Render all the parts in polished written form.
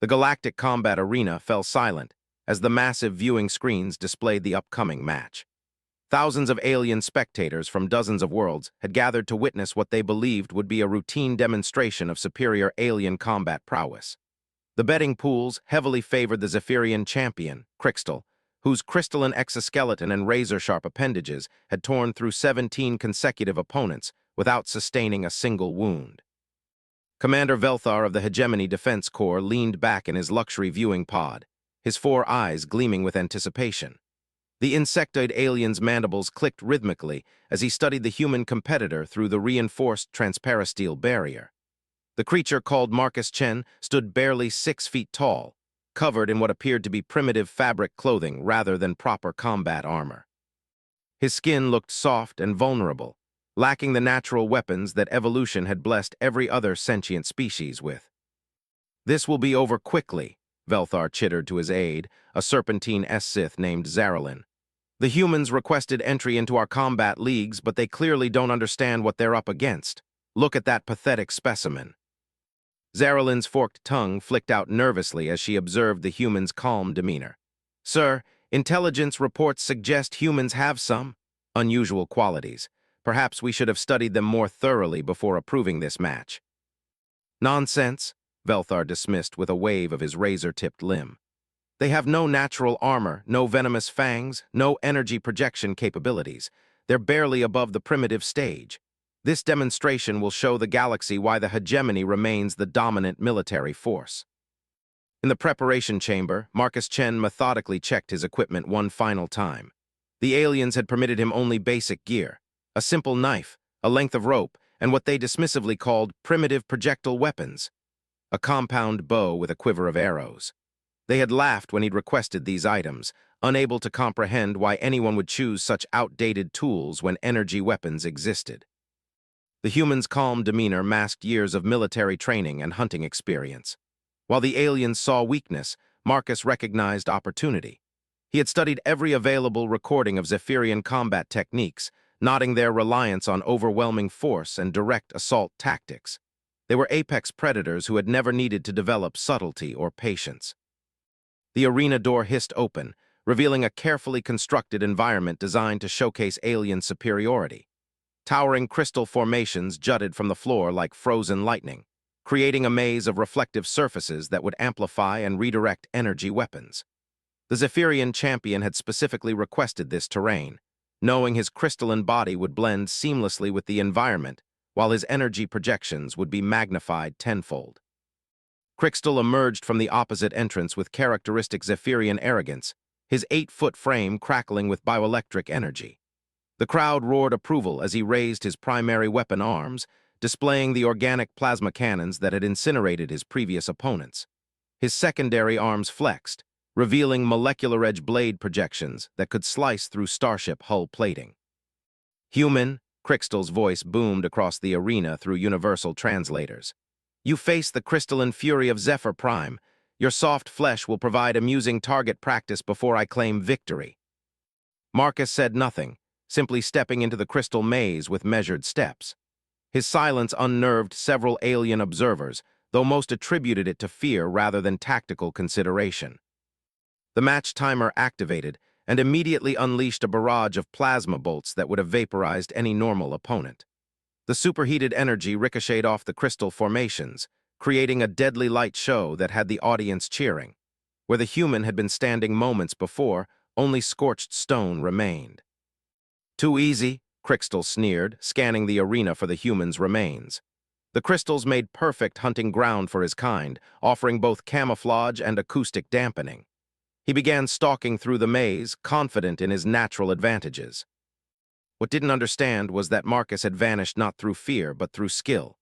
The galactic combat arena fell silent as the massive viewing screens displayed the upcoming match. Thousands of alien spectators from dozens of worlds had gathered to witness what they believed would be a routine demonstration of superior alien combat prowess. The betting pools heavily favored the Zephyrian champion, Crystal, whose crystalline exoskeleton and razor-sharp appendages had torn through 17 consecutive opponents without sustaining a single wound. Commander Velthar of the Hegemony Defense Corps leaned back in his luxury viewing pod, his four eyes gleaming with anticipation. The insectoid alien's mandibles clicked rhythmically as he studied the human competitor through the reinforced transparasteel barrier. The creature called Marcus Chen stood barely 6 feet tall, covered in what appeared to be primitive fabric clothing rather than proper combat armor. His skin looked soft and vulnerable, lacking the natural weapons that evolution had blessed every other sentient species with. "This will be over quickly," Velthar chittered to his aide, a serpentine S-Sith named Zarelin. "The humans requested entry into our combat leagues, but they clearly don't understand what they're up against. Look at that pathetic specimen." Zarelin's forked tongue flicked out nervously as she observed the human's calm demeanor. "Sir, intelligence reports suggest humans have some unusual qualities. Perhaps we should have studied them more thoroughly before approving this match." "Nonsense," Velthar dismissed with a wave of his razor-tipped limb. "They have no natural armor, no venomous fangs, no energy projection capabilities. They're barely above the primitive stage. This demonstration will show the galaxy why the hegemony remains the dominant military force." In the preparation chamber, Marcus Chen methodically checked his equipment one final time. The aliens had permitted him only basic gear: a simple knife, a length of rope, and what they dismissively called primitive projectile weapons. A compound bow with a quiver of arrows. They had laughed when he'd requested these items, unable to comprehend why anyone would choose such outdated tools when energy weapons existed. The human's calm demeanor masked years of military training and hunting experience. While the aliens saw weakness, Marcus recognized opportunity. He had studied every available recording of Zephyrian combat techniques, noting their reliance on overwhelming force and direct assault tactics. They were apex predators who had never needed to develop subtlety or patience. The arena door hissed open, revealing a carefully constructed environment designed to showcase alien superiority. Towering crystal formations jutted from the floor like frozen lightning, creating a maze of reflective surfaces that would amplify and redirect energy weapons. The Zephyrian champion had specifically requested this terrain, knowing his crystalline body would blend seamlessly with the environment, while his energy projections would be magnified tenfold. Crystal emerged from the opposite entrance with characteristic Zephyrian arrogance, his 8-foot frame crackling with bioelectric energy. The crowd roared approval as he raised his primary weapon arms, displaying the organic plasma cannons that had incinerated his previous opponents. His secondary arms flexed, revealing molecular-edge blade projections that could slice through starship hull plating. "Human," Crystal's voice boomed across the arena through universal translators. "You face the crystalline fury of Zephyr Prime. Your soft flesh will provide amusing target practice before I claim victory." Marcus said nothing, simply stepping into the crystal maze with measured steps. His silence unnerved several alien observers, though most attributed it to fear rather than tactical consideration. The match timer activated and immediately unleashed a barrage of plasma bolts that would have vaporized any normal opponent. The superheated energy ricocheted off the crystal formations, creating a deadly light show that had the audience cheering. Where the human had been standing moments before, only scorched stone remained. "Too easy," Crystal sneered, scanning the arena for the human's remains. The crystals made perfect hunting ground for his kind, offering both camouflage and acoustic dampening. He began stalking through the maze, confident in his natural advantages. What didn't understand was that Marcus had vanished not through fear, but through skill.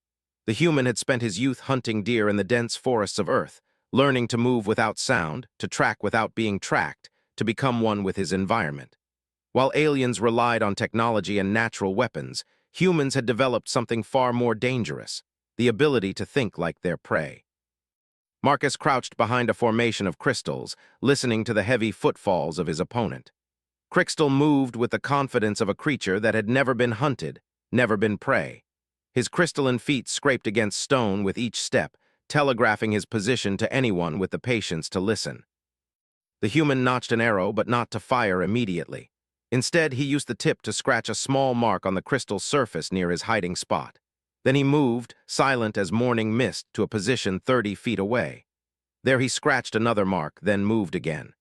The human had spent his youth hunting deer in the dense forests of Earth, learning to move without sound, to track without being tracked, to become one with his environment. While aliens relied on technology and natural weapons, humans had developed something far more dangerous: the ability to think like their prey. Marcus crouched behind a formation of crystals, listening to the heavy footfalls of his opponent. Crystal moved with the confidence of a creature that had never been hunted, never been prey. His crystalline feet scraped against stone with each step, telegraphing his position to anyone with the patience to listen. The human notched an arrow, but not to fire immediately. Instead, he used the tip to scratch a small mark on the crystal surface near his hiding spot. Then he moved, silent as morning mist, to a position 30 feet away. There he scratched another mark, then moved again.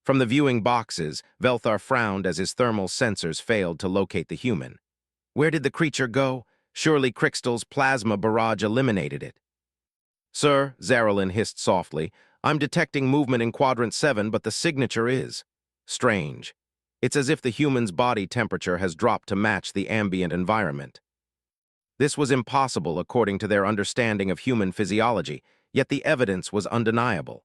From the viewing boxes, Velthar frowned as his thermal sensors failed to locate the human. Where did the creature go? Surely Crystal's plasma barrage eliminated it. "Sir," Zarelin hissed softly, "I'm detecting movement in Quadrant 7, but the signature is strange. It's as if the human's body temperature has dropped to match the ambient environment." This was impossible according to their understanding of human physiology, yet the evidence was undeniable.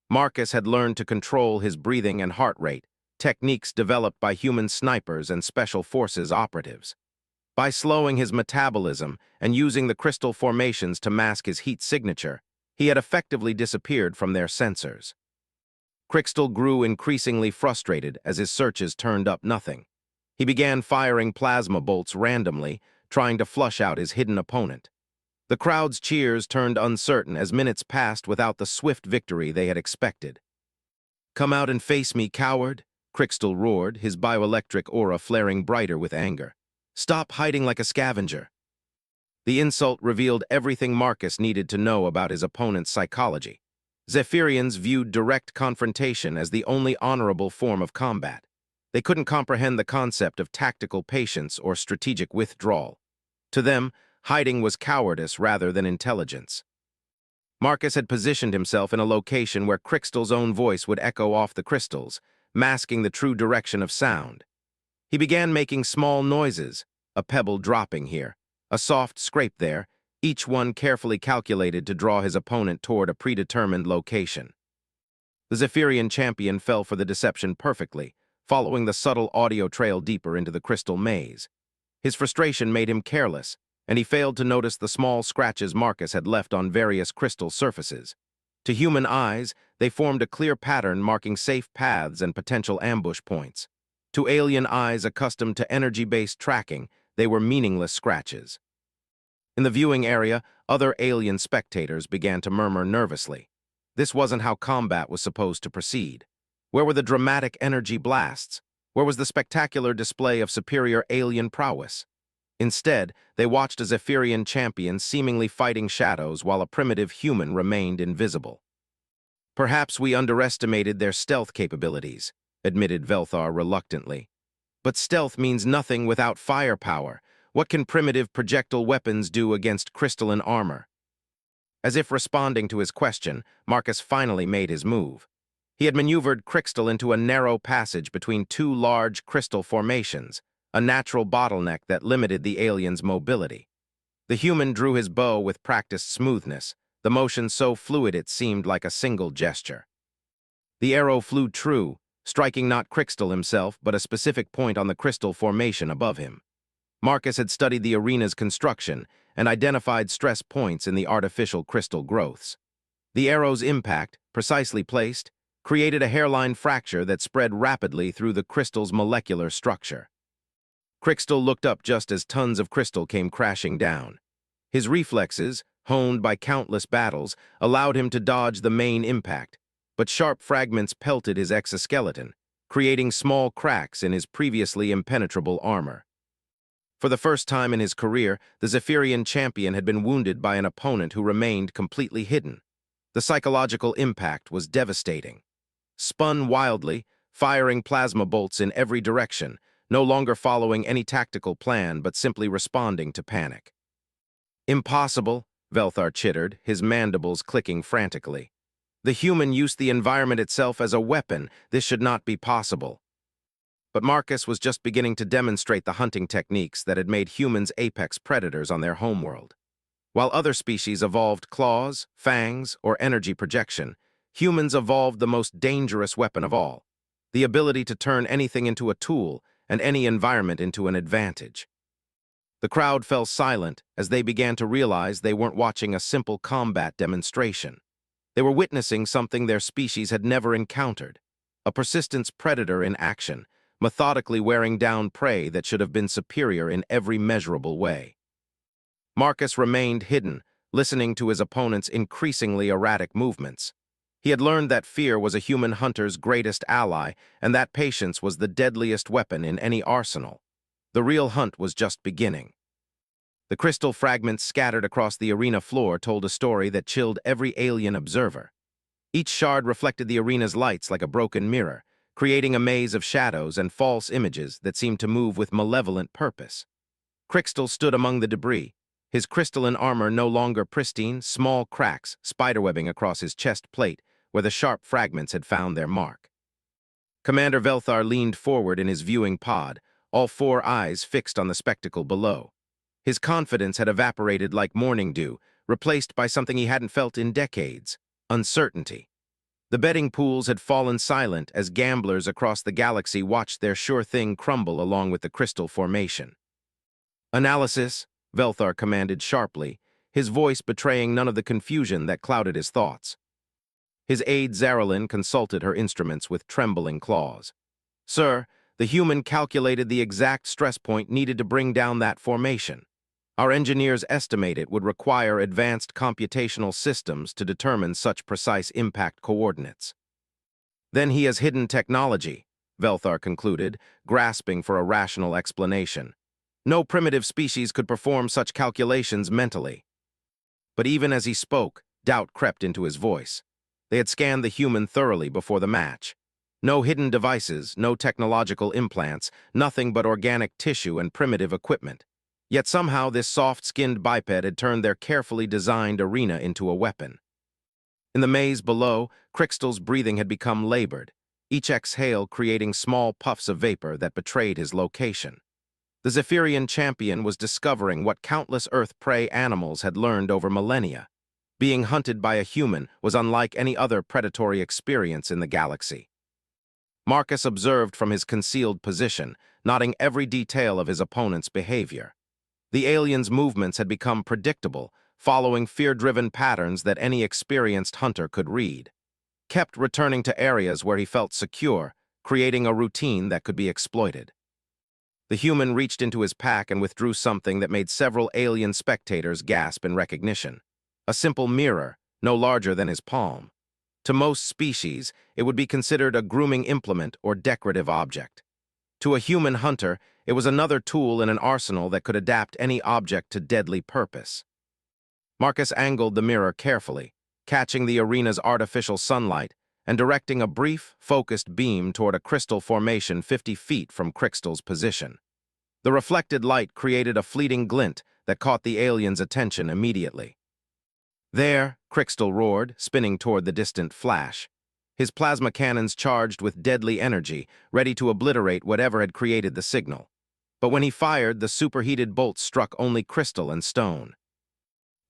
Marcus had learned to control his breathing and heart rate, techniques developed by human snipers and special forces operatives. By slowing his metabolism and using the crystal formations to mask his heat signature, he had effectively disappeared from their sensors. Crystal grew increasingly frustrated as his searches turned up nothing. He began firing plasma bolts randomly, trying to flush out his hidden opponent. The crowd's cheers turned uncertain as minutes passed without the swift victory they had expected. "Come out and face me, coward," Crystal roared, his bioelectric aura flaring brighter with anger. "Stop hiding like a scavenger." The insult revealed everything Marcus needed to know about his opponent's psychology. Zephyrians viewed direct confrontation as the only honorable form of combat. They couldn't comprehend the concept of tactical patience or strategic withdrawal. To them, hiding was cowardice rather than intelligence. Marcus had positioned himself in a location where Crystal's own voice would echo off the crystals, masking the true direction of sound. He began making small noises, a pebble dropping here, a soft scrape there, each one carefully calculated to draw his opponent toward a predetermined location. The Zephyrian champion fell for the deception perfectly, following the subtle audio trail deeper into the crystal maze. His frustration made him careless, and he failed to notice the small scratches Marcus had left on various crystal surfaces. To human eyes, they formed a clear pattern marking safe paths and potential ambush points. To alien eyes accustomed to energy-based tracking, they were meaningless scratches. In the viewing area, other alien spectators began to murmur nervously. This wasn't how combat was supposed to proceed. Where were the dramatic energy blasts? Where was the spectacular display of superior alien prowess? Instead, they watched a Zephyrian champion seemingly fighting shadows while a primitive human remained invisible. "Perhaps we underestimated their stealth capabilities," admitted Velthar reluctantly. "But stealth means nothing without firepower. What can primitive projectile weapons do against crystalline armor?" As if responding to his question, Marcus finally made his move. He had maneuvered Crystal into a narrow passage between two large crystal formations, a natural bottleneck that limited the alien's mobility. The human drew his bow with practiced smoothness, the motion so fluid it seemed like a single gesture. The arrow flew true, striking not Crystal himself, but a specific point on the crystal formation above him. Marcus had studied the arena's construction and identified stress points in the artificial crystal growths. The arrow's impact, precisely placed, created a hairline fracture that spread rapidly through the crystal's molecular structure. Crystal looked up just as tons of crystal came crashing down. His reflexes, honed by countless battles, allowed him to dodge the main impact, but sharp fragments pelted his exoskeleton, creating small cracks in his previously impenetrable armor. For the first time in his career, the Zephyrian champion had been wounded by an opponent who remained completely hidden. The psychological impact was devastating. Spun wildly, firing plasma bolts in every direction, no longer following any tactical plan but simply responding to panic. "Impossible," Velthar chittered, his mandibles clicking frantically. "The human used the environment itself as a weapon. This should not be possible." But Marcus was just beginning to demonstrate the hunting techniques that had made humans apex predators on their homeworld. While other species evolved claws, fangs, or energy projection, humans evolved the most dangerous weapon of all, the ability to turn anything into a tool and any environment into an advantage. The crowd fell silent as they began to realize they weren't watching a simple combat demonstration. They were witnessing something their species had never encountered, a persistence predator in action, methodically wearing down prey that should have been superior in every measurable way. Marcus remained hidden, listening to his opponent's increasingly erratic movements. He had learned that fear was a human hunter's greatest ally, and that patience was the deadliest weapon in any arsenal. The real hunt was just beginning. The crystal fragments scattered across the arena floor told a story that chilled every alien observer. Each shard reflected the arena's lights like a broken mirror, creating a maze of shadows and false images that seemed to move with malevolent purpose. Crystal stood among the debris, his crystalline armor no longer pristine, small cracks spiderwebbing across his chest plate where the sharp fragments had found their mark. Commander Velthar leaned forward in his viewing pod, all four eyes fixed on the spectacle below. His confidence had evaporated like morning dew, replaced by something he hadn't felt in decades: uncertainty. The betting pools had fallen silent as gamblers across the galaxy watched their sure thing crumble along with the crystal formation. "Analysis," Velthar commanded sharply, his voice betraying none of the confusion that clouded his thoughts. His aide Zarelin consulted her instruments with trembling claws. "Sir, the human calculated the exact stress point needed to bring down that formation. Our engineers estimate it would require advanced computational systems to determine such precise impact coordinates." "Then he has hidden technology," Velthar concluded, grasping for a rational explanation. "No primitive species could perform such calculations mentally." But even as he spoke, doubt crept into his voice. They had scanned the human thoroughly before the match. No hidden devices, no technological implants, nothing but organic tissue and primitive equipment. Yet somehow this soft-skinned biped had turned their carefully designed arena into a weapon. In the maze below, Crystal's breathing had become labored, each exhale creating small puffs of vapor that betrayed his location. The Zephyrian champion was discovering what countless Earth prey animals had learned over millennia. Being hunted by a human was unlike any other predatory experience in the galaxy. Marcus observed from his concealed position, noting every detail of his opponent's behavior. The alien's movements had become predictable, following fear-driven patterns that any experienced hunter could read. Kept returning to areas where he felt secure, creating a routine that could be exploited. The human reached into his pack and withdrew something that made several alien spectators gasp in recognition. A simple mirror, no larger than his palm. To most species, it would be considered a grooming implement or decorative object. To a human hunter, it was another tool in an arsenal that could adapt any object to deadly purpose. Marcus angled the mirror carefully, catching the arena's artificial sunlight and directing a brief, focused beam toward a crystal formation 50 feet from Crystal's position. The reflected light created a fleeting glint that caught the alien's attention immediately. "There," Crystal roared, spinning toward the distant flash. His plasma cannons charged with deadly energy, ready to obliterate whatever had created the signal. But when he fired, the superheated bolts struck only crystal and stone.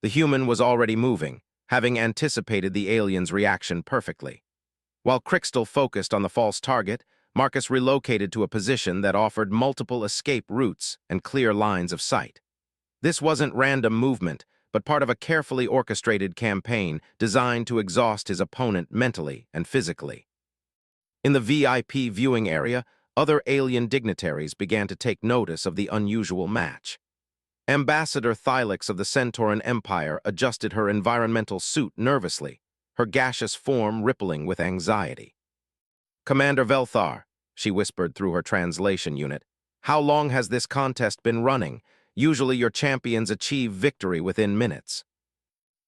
The human was already moving, having anticipated the alien's reaction perfectly. While Crystal focused on the false target, Marcus relocated to a position that offered multiple escape routes and clear lines of sight. This wasn't random movement, but part of a carefully orchestrated campaign designed to exhaust his opponent mentally and physically. In the VIP viewing area, other alien dignitaries began to take notice of the unusual match. Ambassador Thylix of the Centauran Empire adjusted her environmental suit nervously, her gaseous form rippling with anxiety. "Commander Velthar," she whispered through her translation unit, "how long has this contest been running? Usually your champions achieve victory within minutes."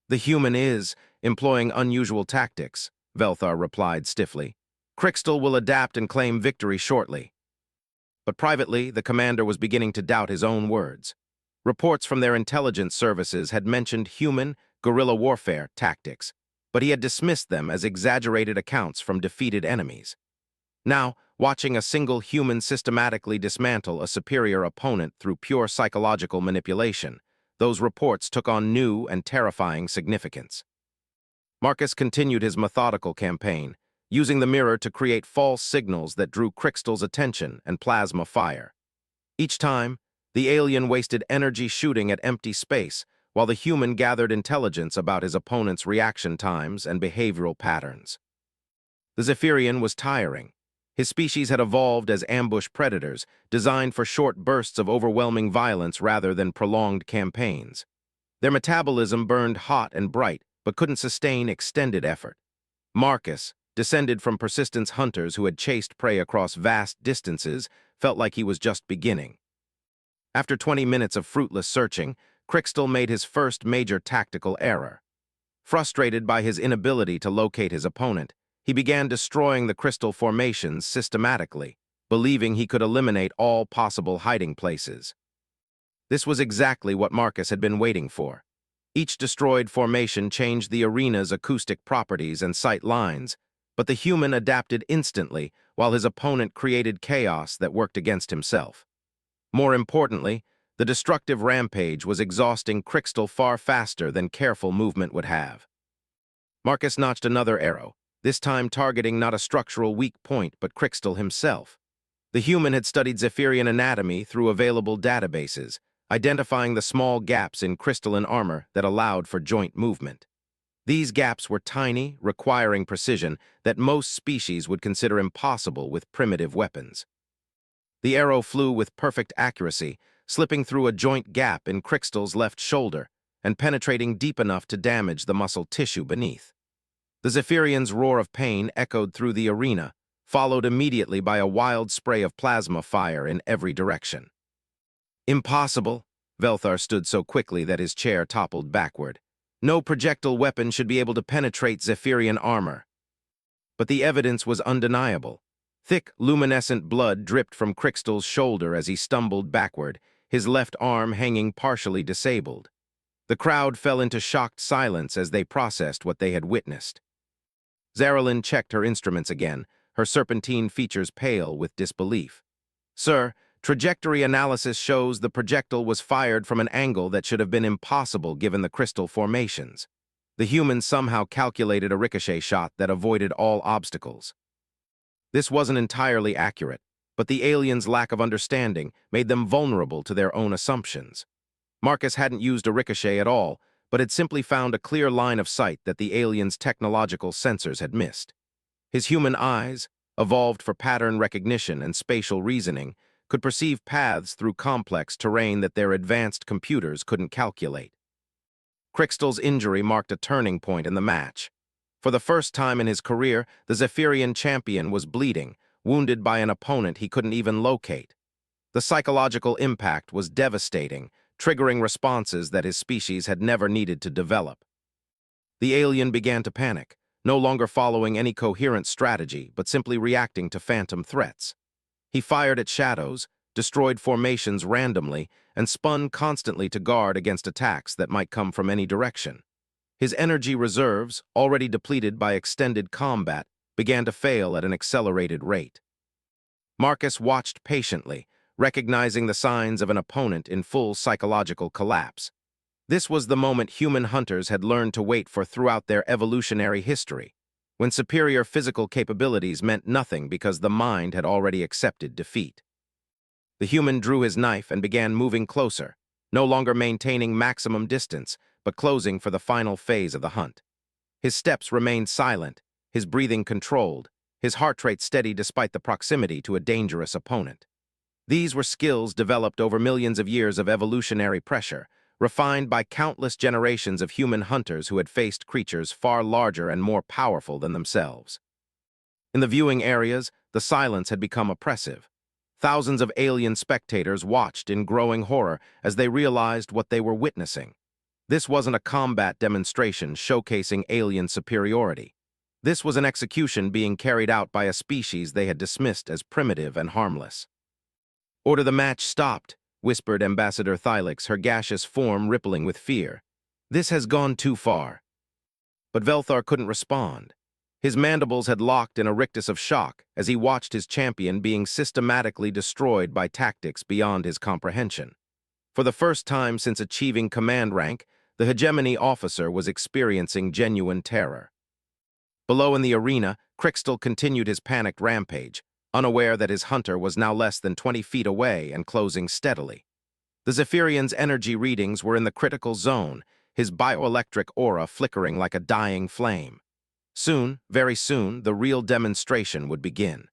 "The human is employing unusual tactics," Velthar replied stiffly. "Crystal will adapt and claim victory shortly." But privately, the commander was beginning to doubt his own words. Reports from their intelligence services had mentioned human, guerrilla warfare tactics, but he had dismissed them as exaggerated accounts from defeated enemies. Now, watching a single human systematically dismantle a superior opponent through pure psychological manipulation, those reports took on new and terrifying significance. Marcus continued his methodical campaign, using the mirror to create false signals that drew Crystal's attention and plasma fire. Each time, the alien wasted energy shooting at empty space, while the human gathered intelligence about his opponent's reaction times and behavioral patterns. The Zephyrian was tiring. His species had evolved as ambush predators, designed for short bursts of overwhelming violence rather than prolonged campaigns. Their metabolism burned hot and bright, but couldn't sustain extended effort. Marcus, descended from persistence hunters who had chased prey across vast distances, felt like he was just beginning. After 20 minutes of fruitless searching, Crystal made his first major tactical error. Frustrated by his inability to locate his opponent, he began destroying the crystal formations systematically, believing he could eliminate all possible hiding places. This was exactly what Marcus had been waiting for. Each destroyed formation changed the arena's acoustic properties and sight lines, but the human adapted instantly while his opponent created chaos that worked against himself. More importantly, the destructive rampage was exhausting Crystal far faster than careful movement would have. Marcus notched another arrow, this time targeting not a structural weak point but Crystal himself. The human had studied Zephyrian anatomy through available databases, identifying the small gaps in crystalline armor that allowed for joint movement. These gaps were tiny, requiring precision that most species would consider impossible with primitive weapons. The arrow flew with perfect accuracy, slipping through a joint gap in Crystal's left shoulder and penetrating deep enough to damage the muscle tissue beneath. The Zephyrian's roar of pain echoed through the arena, followed immediately by a wild spray of plasma fire in every direction. Impossible! Velthar stood so quickly that his chair toppled backward. No projectile weapon should be able to penetrate Zephyrian armor. But the evidence was undeniable. Thick, luminescent blood dripped from Crystal's shoulder as he stumbled backward, his left arm hanging partially disabled. The crowd fell into shocked silence as they processed what they had witnessed. Zaralyn checked her instruments again, her serpentine features pale with disbelief. "Sir, trajectory analysis shows the projectile was fired from an angle that should have been impossible given the crystal formations. The human somehow calculated a ricochet shot that avoided all obstacles." This wasn't entirely accurate, but the aliens' lack of understanding made them vulnerable to their own assumptions. Marcus hadn't used a ricochet at all, but had simply found a clear line of sight that the aliens' technological sensors had missed. His human eyes, evolved for pattern recognition and spatial reasoning, could perceive paths through complex terrain that their advanced computers couldn't calculate. Crystal's injury marked a turning point in the match. For the first time in his career, the Zephyrian champion was bleeding, wounded by an opponent he couldn't even locate. The psychological impact was devastating, triggering responses that his species had never needed to develop. The alien began to panic, no longer following any coherent strategy, but simply reacting to phantom threats. He fired at shadows, destroyed formations randomly, and spun constantly to guard against attacks that might come from any direction. His energy reserves, already depleted by extended combat, began to fail at an accelerated rate. Marcus watched patiently, recognizing the signs of an opponent in full psychological collapse. This was the moment human hunters had learned to wait for throughout their evolutionary history, when superior physical capabilities meant nothing because the mind had already accepted defeat. The human drew his knife and began moving closer, no longer maintaining maximum distance, but closing for the final phase of the hunt. His steps remained silent, his breathing controlled, his heart rate steady despite the proximity to a dangerous opponent. These were skills developed over millions of years of evolutionary pressure, refined by countless generations of human hunters who had faced creatures far larger and more powerful than themselves. In the viewing areas, the silence had become oppressive. Thousands of alien spectators watched in growing horror as they realized what they were witnessing. This wasn't a combat demonstration showcasing alien superiority. This was an execution being carried out by a species they had dismissed as primitive and harmless. "Order the match stopped," whispered Ambassador Thylix, her gaseous form rippling with fear. "This has gone too far." But Velthar couldn't respond. His mandibles had locked in a rictus of shock as he watched his champion being systematically destroyed by tactics beyond his comprehension. For the first time since achieving command rank, the hegemony officer was experiencing genuine terror. Below in the arena, Crystal continued his panicked rampage, unaware that his hunter was now less than 20 feet away and closing steadily. The Zephyrian's energy readings were in the critical zone, his bioelectric aura flickering like a dying flame. Soon, very soon, the real demonstration would begin.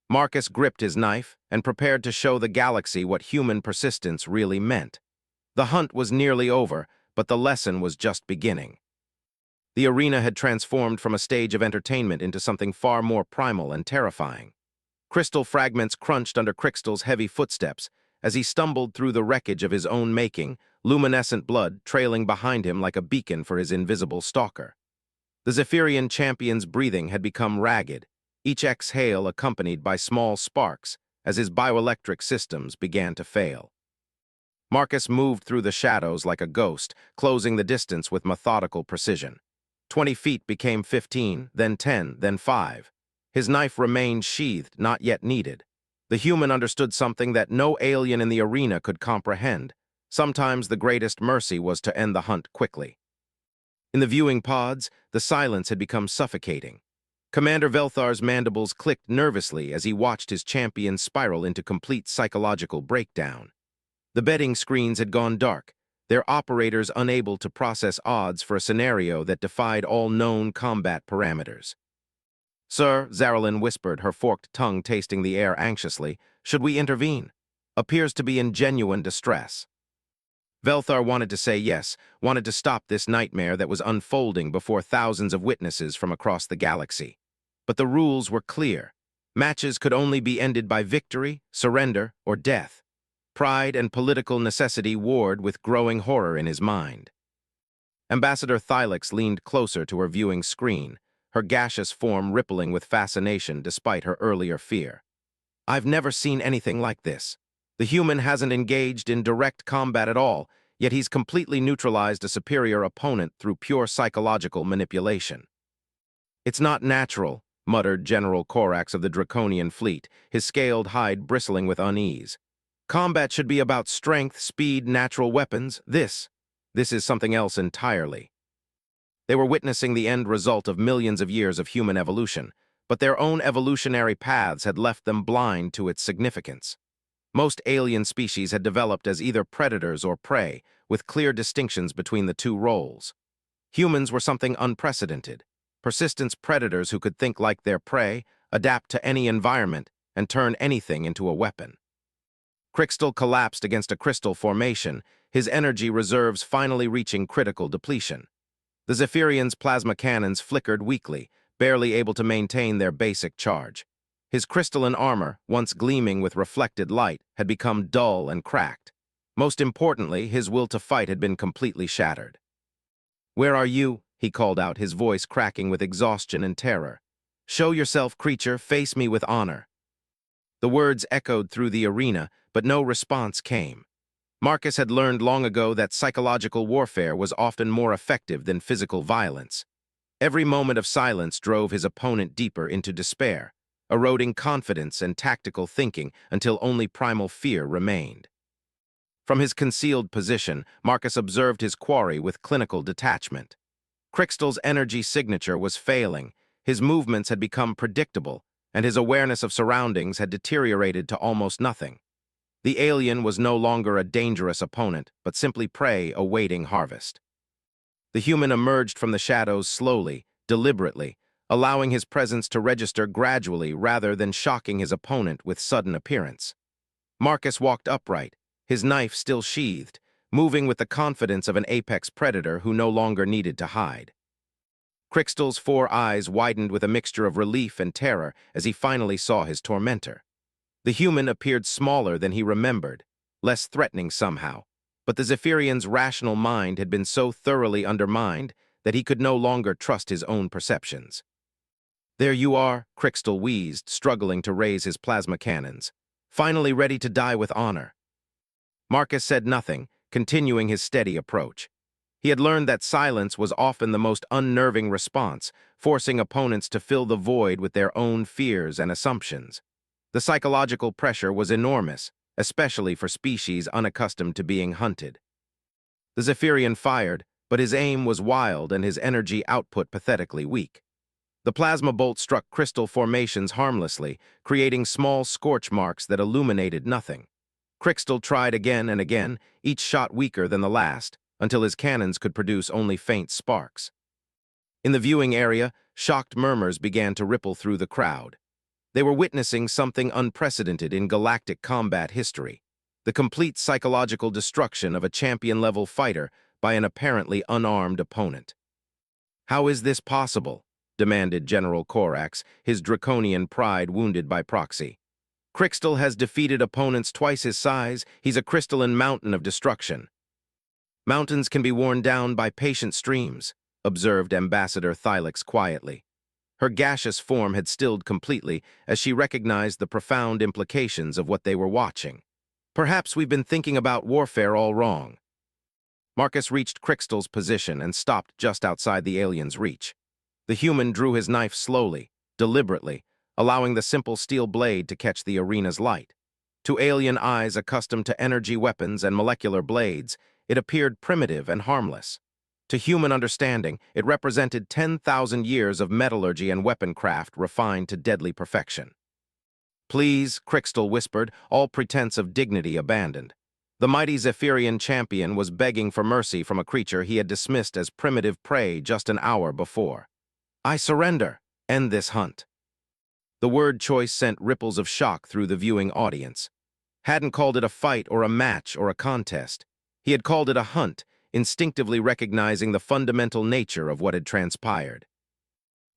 Marcus gripped his knife and prepared to show the galaxy what human persistence really meant. The hunt was nearly over, but the lesson was just beginning. The arena had transformed from a stage of entertainment into something far more primal and terrifying. Crystal fragments crunched under Crystal's heavy footsteps as he stumbled through the wreckage of his own making, luminescent blood trailing behind him like a beacon for his invisible stalker. The Zephyrian champion's breathing had become ragged, each exhale accompanied by small sparks as his bioelectric systems began to fail. Marcus moved through the shadows like a ghost, closing the distance with methodical precision. 20 feet became 15, then 10, then 5. His knife remained sheathed, not yet needed. The human understood something that no alien in the arena could comprehend. Sometimes the greatest mercy was to end the hunt quickly. In the viewing pods, the silence had become suffocating. Commander Velthar's mandibles clicked nervously as he watched his champion spiral into complete psychological breakdown. The betting screens had gone dark, their operators unable to process odds for a scenario that defied all known combat parameters. "Sir," Zarelyn whispered, her forked tongue tasting the air anxiously, "should we intervene? Appears to be in genuine distress." Velthar wanted to say yes, wanted to stop this nightmare that was unfolding before thousands of witnesses from across the galaxy. But the rules were clear. Matches could only be ended by victory, surrender, or death. Pride and political necessity warred with growing horror in his mind. Ambassador Thylix leaned closer to her viewing screen, her gaseous form rippling with fascination despite her earlier fear. "I've never seen anything like this. The human hasn't engaged in direct combat at all, yet he's completely neutralized a superior opponent through pure psychological manipulation." "It's not natural," muttered General Corax of the Draconian fleet, his scaled hide bristling with unease. "Combat should be about strength, speed, natural weapons. This is something else entirely." They were witnessing the end result of millions of years of human evolution, but their own evolutionary paths had left them blind to its significance. Most alien species had developed as either predators or prey, with clear distinctions between the two roles. Humans were something unprecedented, persistent predators who could think like their prey, adapt to any environment, and turn anything into a weapon. Crystal collapsed against a crystal formation, his energy reserves finally reaching critical depletion. The Zephyrian's plasma cannons flickered weakly, barely able to maintain their basic charge. His crystalline armor, once gleaming with reflected light, had become dull and cracked. Most importantly, his will to fight had been completely shattered. "Where are you?" he called out, his voice cracking with exhaustion and terror. "Show yourself, creature, face me with honor." The words echoed through the arena, but no response came. Marcus had learned long ago that psychological warfare was often more effective than physical violence. Every moment of silence drove his opponent deeper into despair, eroding confidence and tactical thinking until only primal fear remained. From his concealed position, Marcus observed his quarry with clinical detachment. Crystal's energy signature was failing, his movements had become predictable, and his awareness of surroundings had deteriorated to almost nothing. The alien was no longer a dangerous opponent, but simply prey awaiting harvest. The human emerged from the shadows slowly, deliberately, allowing his presence to register gradually rather than shocking his opponent with sudden appearance. Marcus walked upright, his knife still sheathed, moving with the confidence of an apex predator who no longer needed to hide. Crystal's 4 eyes widened with a mixture of relief and terror as he finally saw his tormentor. The human appeared smaller than he remembered, less threatening somehow, but the Zephyrian's rational mind had been so thoroughly undermined that he could no longer trust his own perceptions. "There you are," Crystal wheezed, struggling to raise his plasma cannons. "Finally ready to die with honor." Marcus said nothing, continuing his steady approach. He had learned that silence was often the most unnerving response, forcing opponents to fill the void with their own fears and assumptions. The psychological pressure was enormous, especially for species unaccustomed to being hunted. The Zephyrian fired, but his aim was wild and his energy output pathetically weak. The plasma bolt struck crystal formations harmlessly, creating small scorch marks that illuminated nothing. Crystal tried again and again, each shot weaker than the last, until his cannons could produce only faint sparks. In the viewing area, shocked murmurs began to ripple through the crowd. They were witnessing something unprecedented in galactic combat history, the complete psychological destruction of a champion-level fighter by an apparently unarmed opponent. "How is this possible?" demanded General Korax, his draconian pride wounded by proxy. "Crystal has defeated opponents twice his size. He's a crystalline mountain of destruction." "Mountains can be worn down by patient streams," observed Ambassador Thylix quietly. Her gaseous form had stilled completely as she recognized the profound implications of what they were watching. "Perhaps we've been thinking about warfare all wrong." Marcus reached Crystal's position and stopped just outside the alien's reach. The human drew his knife slowly, deliberately, allowing the simple steel blade to catch the arena's light. To alien eyes accustomed to energy weapons and molecular blades, it appeared primitive and harmless. To human understanding, it represented 10,000 years of metallurgy and weaponcraft refined to deadly perfection. "Please," Crystal whispered, all pretense of dignity abandoned. The mighty Zephyrian champion was begging for mercy from a creature he had dismissed as primitive prey just an hour before. "I surrender. End this hunt." The word choice sent ripples of shock through the viewing audience. Hadn't called it a fight or a match or a contest. He had called it a hunt, instinctively recognizing the fundamental nature of what had transpired.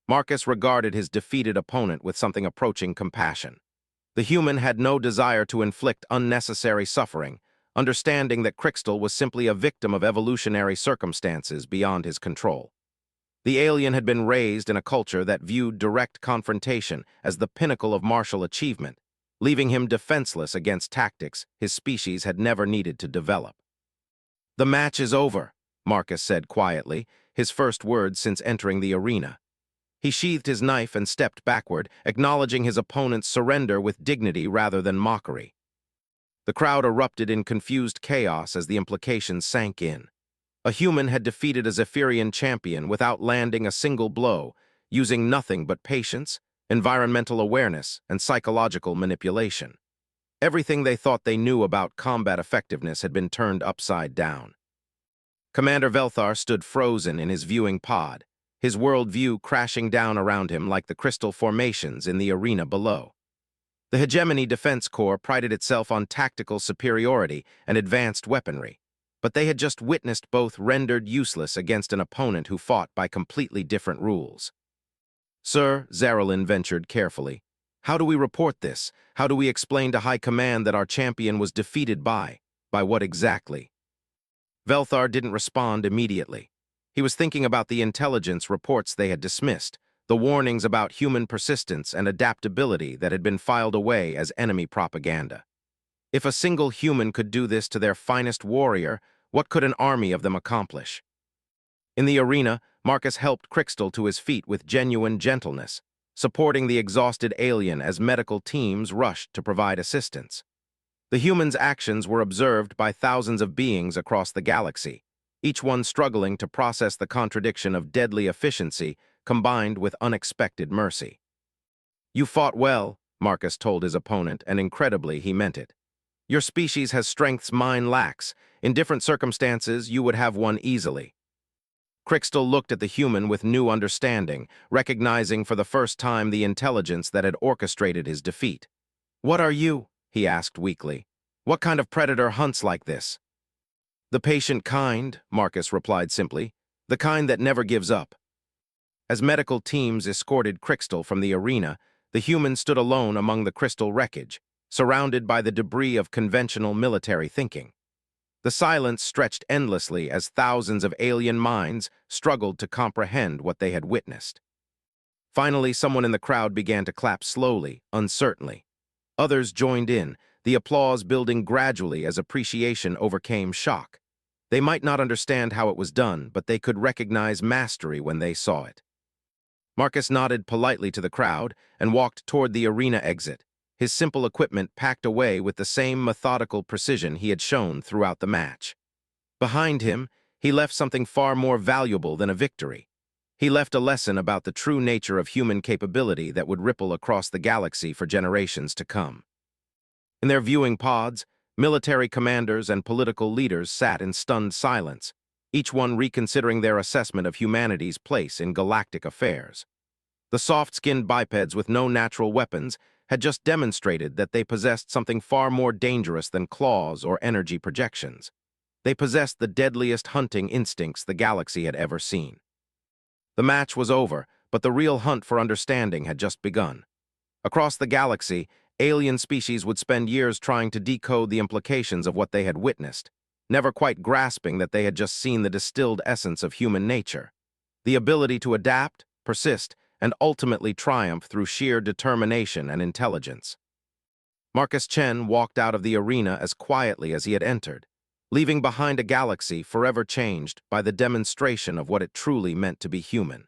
Marcus regarded his defeated opponent with something approaching compassion. The human had no desire to inflict unnecessary suffering, understanding that Crystal was simply a victim of evolutionary circumstances beyond his control. The alien had been raised in a culture that viewed direct confrontation as the pinnacle of martial achievement, leaving him defenseless against tactics his species had never needed to develop. "The match is over," Marcus said quietly, his first words since entering the arena. He sheathed his knife and stepped backward, acknowledging his opponent's surrender with dignity rather than mockery. The crowd erupted in confused chaos as the implications sank in. A human had defeated a Zephyrian champion without landing a single blow, using nothing but patience, environmental awareness, and psychological manipulation. Everything they thought they knew about combat effectiveness had been turned upside down. Commander Velthar stood frozen in his viewing pod, his worldview crashing down around him like the crystal formations in the arena below. The Hegemony Defense Corps prided itself on tactical superiority and advanced weaponry, but they had just witnessed both rendered useless against an opponent who fought by completely different rules. "Sir," Zarelin ventured carefully, "how do we report this? How do we explain to High Command that our champion was defeated by what exactly?" Velthar didn't respond immediately. He was thinking about the intelligence reports they had dismissed, the warnings about human persistence and adaptability that had been filed away as enemy propaganda. If a single human could do this to their finest warrior, what could an army of them accomplish? In the arena, Marcus helped Crystal to his feet with genuine gentleness, supporting the exhausted alien as medical teams rushed to provide assistance. The human's actions were observed by thousands of beings across the galaxy, each one struggling to process the contradiction of deadly efficiency combined with unexpected mercy. "You fought well," Marcus told his opponent, and incredibly, he meant it. "Your species has strengths mine lacks. In different circumstances, you would have won easily." Crystal looked at the human with new understanding, recognizing for the first time the intelligence that had orchestrated his defeat. "What are you?" he asked weakly. "What kind of predator hunts like this?" "The patient kind," Marcus replied simply, "the kind that never gives up." As medical teams escorted Crystal from the arena, the human stood alone among the crystal wreckage, surrounded by the debris of conventional military thinking. The silence stretched endlessly as thousands of alien minds struggled to comprehend what they had witnessed. Finally, someone in the crowd began to clap slowly, uncertainly. Others joined in, the applause building gradually as appreciation overcame shock. They might not understand how it was done, but they could recognize mastery when they saw it. Marcus nodded politely to the crowd and walked toward the arena exit, his simple equipment packed away with the same methodical precision he had shown throughout the match. Behind him, he left something far more valuable than a victory. He left a lesson about the true nature of human capability that would ripple across the galaxy for generations to come. In their viewing pods, military commanders and political leaders sat in stunned silence, each one reconsidering their assessment of humanity's place in galactic affairs. The soft-skinned bipeds with no natural weapons had just demonstrated that they possessed something far more dangerous than claws or energy projections. They possessed the deadliest hunting instincts the galaxy had ever seen. The match was over, but the real hunt for understanding had just begun. Across the galaxy, alien species would spend years trying to decode the implications of what they had witnessed, never quite grasping that they had just seen the distilled essence of human nature, the ability to adapt, persist, and ultimately triumph through sheer determination and intelligence. Marcus Chen walked out of the arena as quietly as he had entered, leaving behind a galaxy forever changed by the demonstration of what it truly meant to be human.